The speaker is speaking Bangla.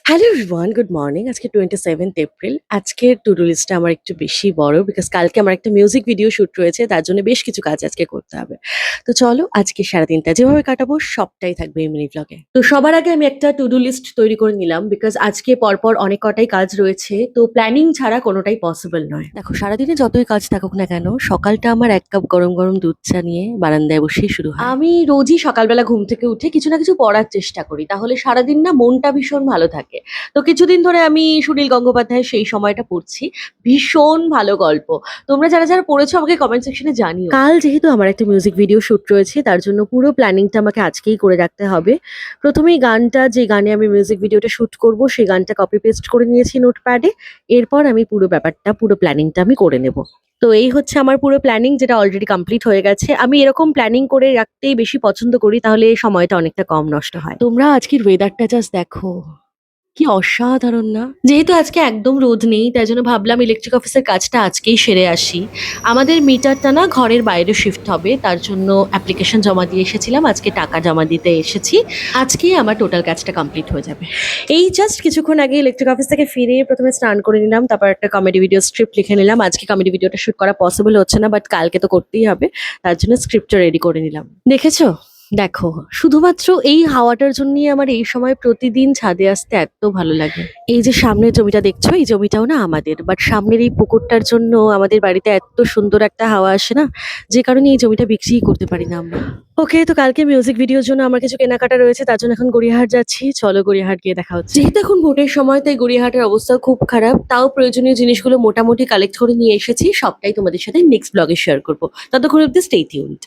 Hello everyone, good morning. আজকে 27th এপ্রিল। আজকের টু ডু লিস্টটা আমার একটু বেশি বড় বিকজ কালকে আমার একটা মিউজিক ভিডিও শুট রয়েছে, তার জন্য বেশ কিছু কাজ আজকে করতে হবে। তো চলো আজকে সারাদিনটা যেভাবে কাটাবো সবটাই থাকবে এই মিনি ব্লগে। তো সবার আগে আমি একটা টু ডু লিস্ট তৈরি করে নিলাম বিকজ আজকে পরপর অনেক কটাই কাজ রয়েছে, তো প্ল্যানিং ছাড়া কোনোটাই পসিবল নয়। দেখো, সারাদিনে যতই কাজ থাকুক না কেন, সকালটা আমার এক কাপ গরম গরম দুধ চা নিয়ে বারান্দায় বসেই শুরু হয়। আমি রোজই সকালবেলা ঘুম থেকে উঠে কিছু না কিছু পড়ার চেষ্টা করি, তাহলে সারাদিন না মনটা ভীষণ ভালো থাকে। তো কিছুদিন ধরে আমি সুনীল গঙ্গোপাধ্যায়ের সেই সময়টা পড়ছি। ভীষণ ভালো গল্প। তোমরা যারা যারা পড়েছো আমাকে কমেন্ট সেকশনে জানিও। কাল যেহেতু আমার একটা মিউজিক ভিডিও শুট রয়েছে, তার জন্য পুরো প্ল্যানিংটা আমাকে আজকেই করে রাখতে হবে। প্রথমেই গানটা, যে গানে আমি মিউজিক ভিডিওটা শুট করব, সেই গানটা কপি পেস্ট করে নিয়েছি নোটপ্যাডে। এরপর আমি পুরো ব্যাপারটা, পুরো প্ল্যানিংটা আমি করে নেব। তো এই হচ্ছে আমার পুরো প্ল্যানিং, যেটা অলরেডি কমপ্লিট হয়ে গেছে। আমি এরকম প্ল্যানিং করে রাখতেই বেশি পছন্দ করি, তাহলে সময়টা অনেকটা কম নষ্ট হয়। তোমরা আজকের ওয়েদারটা জাস্ট দেখো, কি অসাধারণ না? যেহেতু আজকে একদম রোদ নেই, তাই জন্য ভাবলাম ইলেকট্রিক অফিসের কাজটা আজকেই সেরে আসি। আমাদের মিটারটা না ঘরের বাইরে শিফট হবে, তার জন্য অ্যাপ্লিকেশন জমা দিয়ে এসেছিলাম, আজকে টাকা জমা দিতে এসেছি। আজকেই আমার টোটাল কাজটা কমপ্লিট হয়ে যাবে। এই জাস্ট কিছুক্ষণ আগে ইলেকট্রিক অফিস থেকে ফিরে প্রথমে স্নান করে নিলাম, তারপর একটা কমেডি ভিডিও স্ক্রিপ্ট লিখে নিলাম। আজকে কমেডি ভিডিওটা শুট করা পসিবল হচ্ছে না, বাট কালকে তো করতেই হবে, তার জন্য স্ক্রিপ্টটা রেডি করে নিলাম। দেখেছো? দেখো, শুধুমাত্র এই হাওয়াটার জন্যই আমার এই সময় প্রতিদিন ছাদে আসতে এত ভালো লাগে। এই যে সামনের জমিটা দেখছো, এই জমিটাও না আমাদের, বাট সামনের এই পুকুরটার জন্য আমাদের বাড়িতে এত সুন্দর একটা হাওয়া আসে না, যে কারণে এই জমিটা বিক্রিই করতে পারি না আমরা। ওকে, তো কালকে মিউজিক ভিডিওর জন্য আমার কিছু কেনাকাটা রয়েছে, তার জন্য এখন গড়িয়াহাট যাচ্ছি। চলো গড়িয়াহাট গিয়ে দেখা হচ্ছে। যেহেতু এখন ভোটের সময়, তাই গড়িয়াহাটের অবস্থা খুব খারাপ, তাও প্রয়োজনীয় জিনিসগুলো মোটামুটি কালেক্ট করে নিয়ে এসেছি। সবটাই তোমাদের সাথে নেক্সট ব্লগে শেয়ার করবো। ততক্ষণ অব্দি স্টে টিউনড।